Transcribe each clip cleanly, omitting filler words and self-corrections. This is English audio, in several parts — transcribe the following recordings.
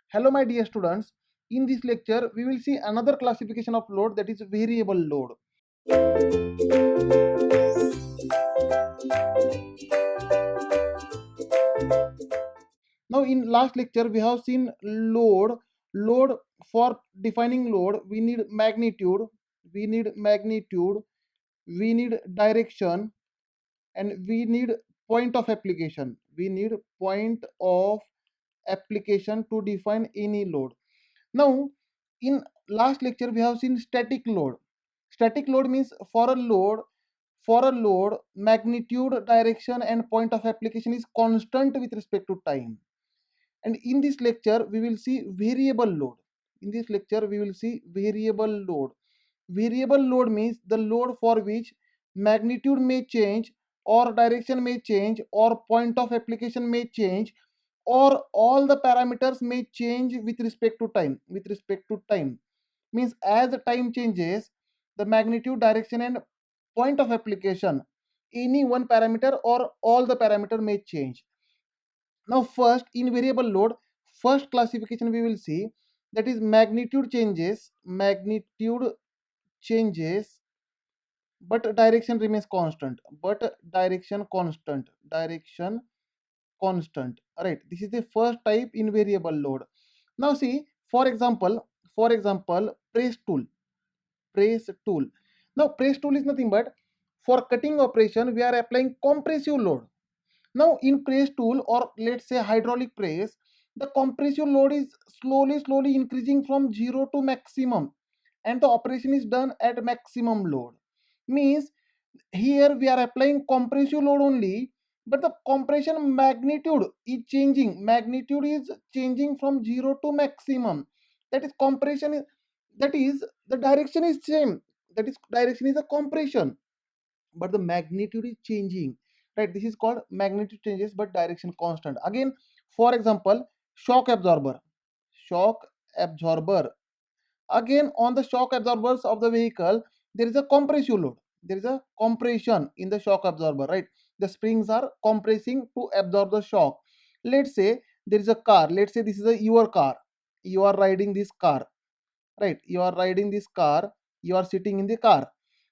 Hello my dear students, in this lecture we will see another classification of load, that is variable load. Now in last lecture we have seen load. For defining load we need magnitude, we need magnitude, we need direction, and we need point of application. We need point of application to define any load. Now, in last lecture, we have seen static load. Static load means for a load, magnitude, direction, and point of application is constant with respect to time. And in this lecture, we will see variable load. In this lecture, we will see variable load. Variable load means the load for which magnitude may change, or direction may change, or point of application may change, or all the parameters may change with respect to time. With respect to time means as the time changes, the magnitude, direction, and point of application, any one parameter or all the parameter may change. Now first, in variable load, first classification we will see, that is magnitude changes but direction remains constant. Direction constant. All right, this is the first type in variable load. Now see, for example, press tool. Now press tool is nothing but, for cutting operation we are applying compressive load. Now in press tool, or let's say hydraulic press, the compressive load is slowly increasing from 0 to maximum, and the operation is done at maximum load. Means here we are applying compressive load only, but the compression magnitude is changing from 0 to maximum. That is compression is, that is the direction is same, that is direction is a compression, but the magnitude is changing, right? This is called magnitude changes but direction constant. Again, for example, shock absorber. Again, on the shock absorbers of the vehicle, there is a compressive load, there is a compression in the shock absorber, right? The springs are compressing to absorb the shock. Let's say there is a car, let's say this is your car, you are riding this car, right? You are riding this car, you are sitting in the car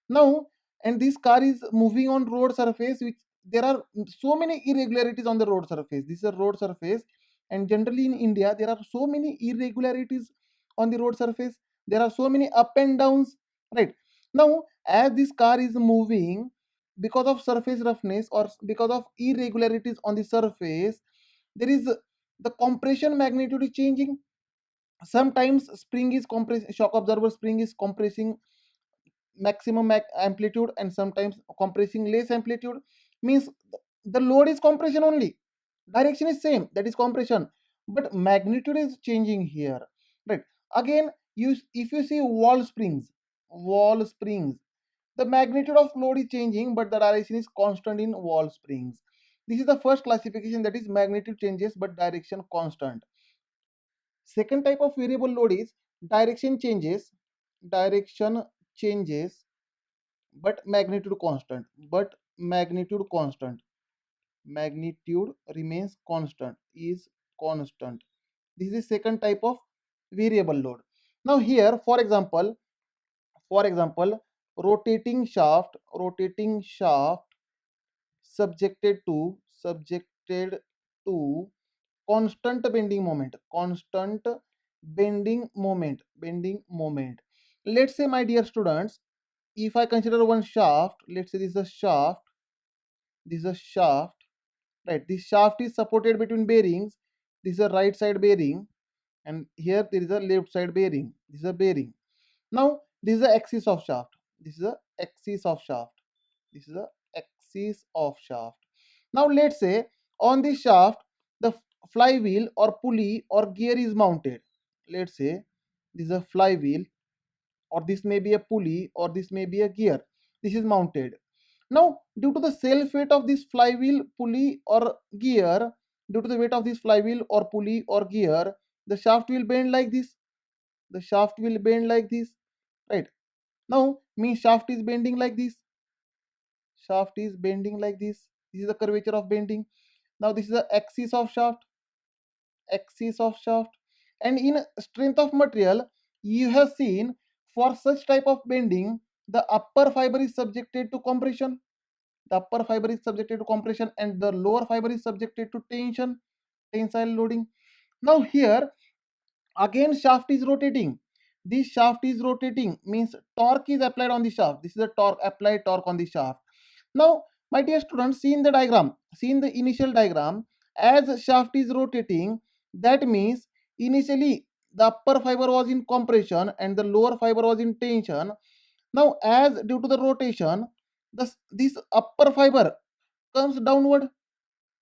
now, and this car is moving on road surface, which there are so many irregularities on the road surface. This is a road surface, and generally in India there are so many irregularities on the road surface. There are so many up and downs, right? Now as this car is moving, because of surface roughness or because of irregularities on the surface, there is the compression magnitude is changing. Sometimes spring is compress shock absorber spring is compressing maximum amplitude, and sometimes compressing less amplitude. Means the load is compression only, direction is same, that is compression, but magnitude is changing here, right? Again, if you see wall springs, the magnitude of load is changing but the direction is constant in wall springs. This is the first classification, that is magnitude changes but direction constant. Second type of variable load is direction changes but magnitude remains constant, is constant. This is second type of variable load. Now here, for example, rotating shaft subjected to constant bending moment. Let's say, my dear students, if I consider one shaft, let's say this is a shaft, right? This shaft is supported between bearings. This is a right side bearing, and here there is a left side bearing. This is a bearing. Now this is the axis of shaft. This is the axis of shaft. This is the axis of shaft. Now let's say on this shaft the flywheel or pulley or gear is mounted. Let's say this is a flywheel, or this may be a pulley, or this may be a gear. This is mounted. Now due to the self weight of this flywheel, pulley or gear, due to the weight of this flywheel or pulley or gear, the shaft will bend like this. The shaft will bend like this, right? Now means shaft is bending like this. Shaft is bending like this. This is the curvature of bending. Now this is the axis of shaft. And in strength of material, you have seen for such type of bending, the upper fiber is subjected to compression. The upper fiber is subjected to compression and the lower fiber is subjected to tension, tensile loading. Now here again shaft is rotating. This shaft is rotating means torque is applied on the shaft. This is a torque, applied torque on the shaft. Now my dear students, see in the diagram, see in the initial diagram, as shaft is rotating, that means initially the upper fiber was in compression and the lower fiber was in tension. Now as due to the rotation, this upper fiber comes downward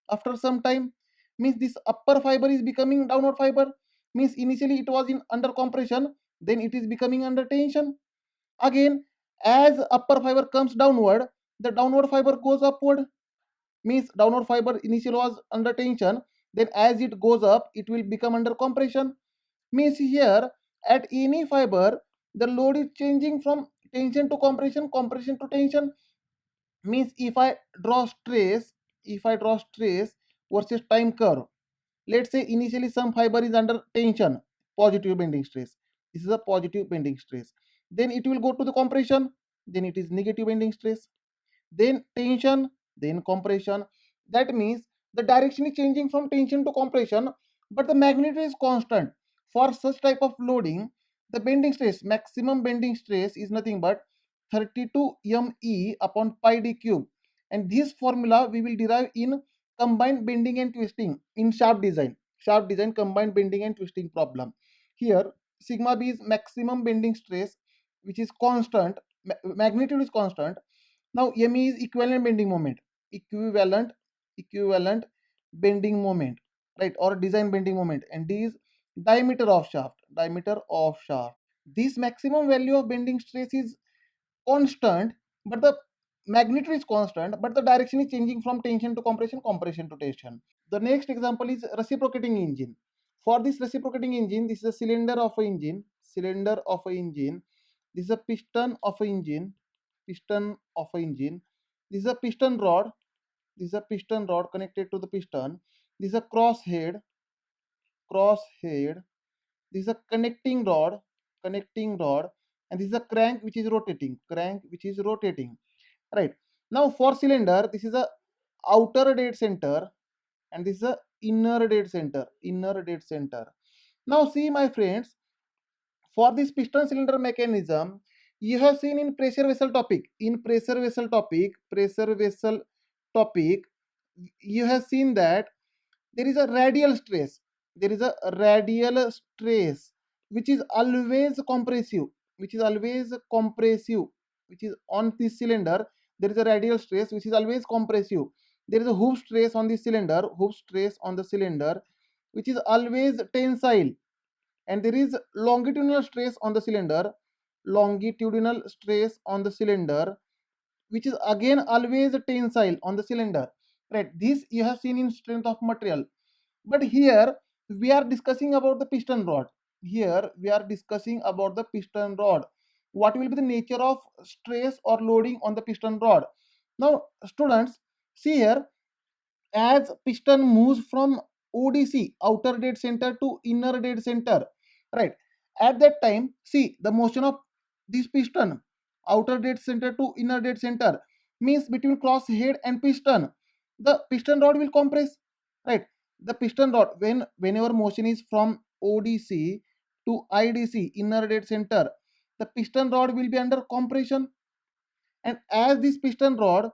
after some time, means this upper fiber is becoming downward fiber, means initially it was in under compression, then it is becoming under tension. Again, as upper fiber comes downward, the downward fiber goes upward, means downward fiber initially was under tension, then as it goes up it will become under compression. Means here at any fiber the load is changing from tension to compression, compression to tension. Means if I draw stress versus time curve, let's say initially some fiber is under tension, positive bending stress, this is a positive bending stress, then it will go to the compression, then it is negative bending stress, then tension, then compression. That means the direction is changing from tension to compression, but the magnitude is constant. For such type of loading, the bending stress, maximum bending stress is nothing but 32 ME upon pi d cube. And this formula we will derive in combined bending and twisting in shaft design. Shaft design combined bending and twisting problem. Here, sigma b is maximum bending stress, which is constant, magnitude is constant. Now ME is equivalent bending moment, equivalent bending moment, right, or design bending moment, and D is diameter of shaft, diameter of shaft. This maximum value of bending stress is constant, but the magnitude is constant, but the direction is changing from tension to compression, compression to tension. The next example is reciprocating engine. For this reciprocating engine, this is a cylinder of a engine, cylinder of a engine. This is a piston of a engine, piston of a engine. This is a piston rod. This is a piston rod connected to the piston. This is a crosshead, crosshead. This is a connecting rod, and this is a crank which is rotating, crank which is rotating. Right. Now for cylinder, this is a outer dead center, and this is a inner dead center, inner dead center. Now see my friends, for this piston cylinder mechanism, you have seen in pressure vessel topic, pressure vessel topic, you have seen that there is a radial stress, there is a radial stress which is always compressive, which is always compressive, which is on this cylinder. There is a radial stress which is always compressive. There is a hoop stress on the cylinder, hoop stress on the cylinder, which is always tensile. And there is longitudinal stress on the cylinder, longitudinal stress on the cylinder, which is again always tensile on the cylinder, right? This you have seen in strength of material. But here we are discussing about the piston rod. Here we are discussing about the piston rod. What will be the nature of stress or loading on the piston rod? Now students, see here, as piston moves from ODC, outer dead center, to inner dead center, right? At that time, see the motion of this piston, outer dead center to inner dead center, means between cross head and piston, the piston rod will compress, right? The piston rod, whenever motion is from ODC to IDC, inner dead center, the piston rod will be under compression. And as this piston rod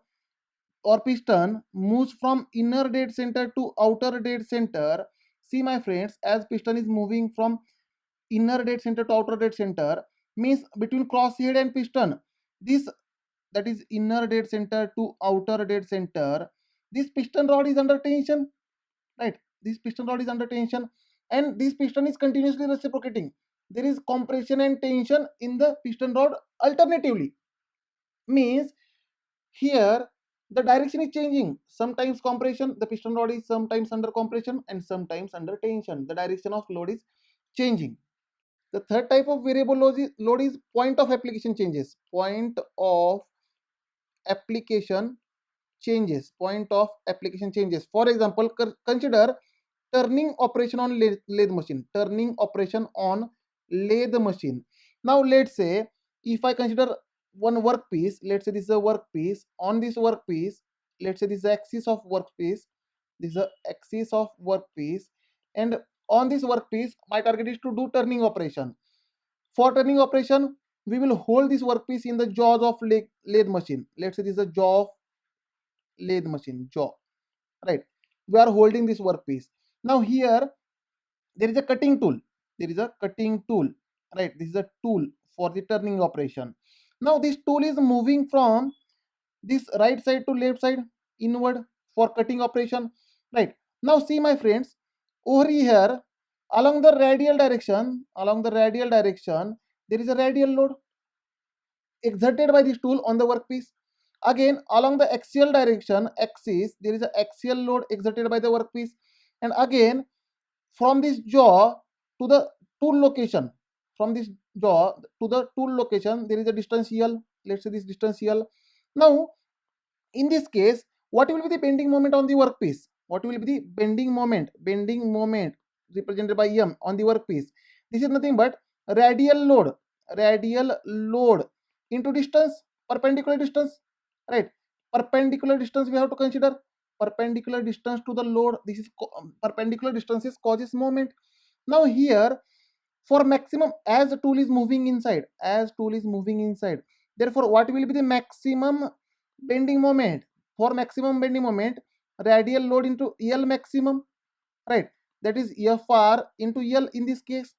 or piston moves from inner dead center to outer dead center, see my friends, as piston is moving from inner dead center to outer dead center, means between crosshead and piston, this, that is inner dead center to outer dead center, this piston rod is under tension, right? This piston rod is under tension, and this piston is continuously reciprocating. There is compression and tension in the piston rod alternatively. Means here the direction is changing, sometimes compression, the piston rod is sometimes under compression and sometimes under tension, the direction of load is changing. The third type of variable load is point of application changes, point of application changes, point of application changes. For example, consider turning operation on lathe machine. Turning operation on lathe machine. Now let's say if I consider one workpiece, let's say this is a workpiece. On this workpiece, let's say this is the axis of workpiece. This is the axis of workpiece, and on this workpiece, my target is to do turning operation. For turning operation, we will hold this workpiece in the jaws of lathe machine. Let's say this is a jaw of lathe machine, jaw, right? We are holding this workpiece. Now here there is a cutting tool. There is a cutting tool, right? This is a tool for the turning operation. Now this tool is moving from this right side to left side, inward, for cutting operation, right? Now see my friends, over here along the radial direction, there is a radial load exerted by this tool on the workpiece. Again, along the axial direction, axis, there is an axial load exerted by the workpiece. And again, from this jaw to the tool location, from this jaw to the tool location, there is a distance L. Let's say this distance L. Now, in this case, what will be the bending moment on the workpiece? What will be the bending moment? Bending moment represented by M on the workpiece. This is nothing but radial load into distance, perpendicular distance, right? Perpendicular distance we have to consider. Perpendicular distance to the load. This is perpendicular distances causes moment. Now here, for maximum, as the tool is moving inside, therefore what will be the maximum bending moment? For maximum bending moment, radial load into L maximum, right? That is Fr into L in this case.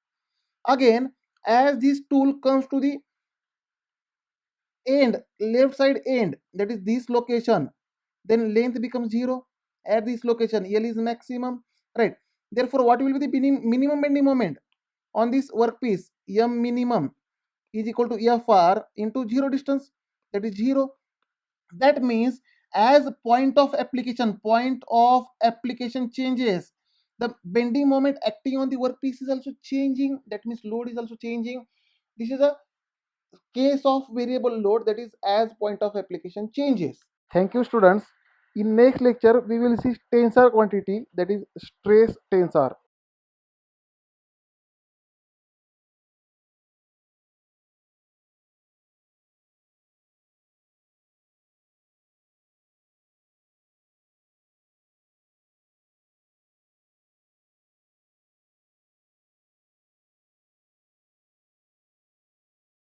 Again, as this tool comes to the end, left side end, that is this location, then length becomes 0. At this location, L is maximum, right? Therefore what will be the minimum bending moment on this workpiece? M minimum is equal to Fr into 0 distance, that is 0. That means as point of application changes, the bending moment acting on the workpiece is also changing. That means load is also changing. This is a case of variable load, that is as point of application changes. Thank you students. In next lecture we will see tensor quantity, that is stress tensor.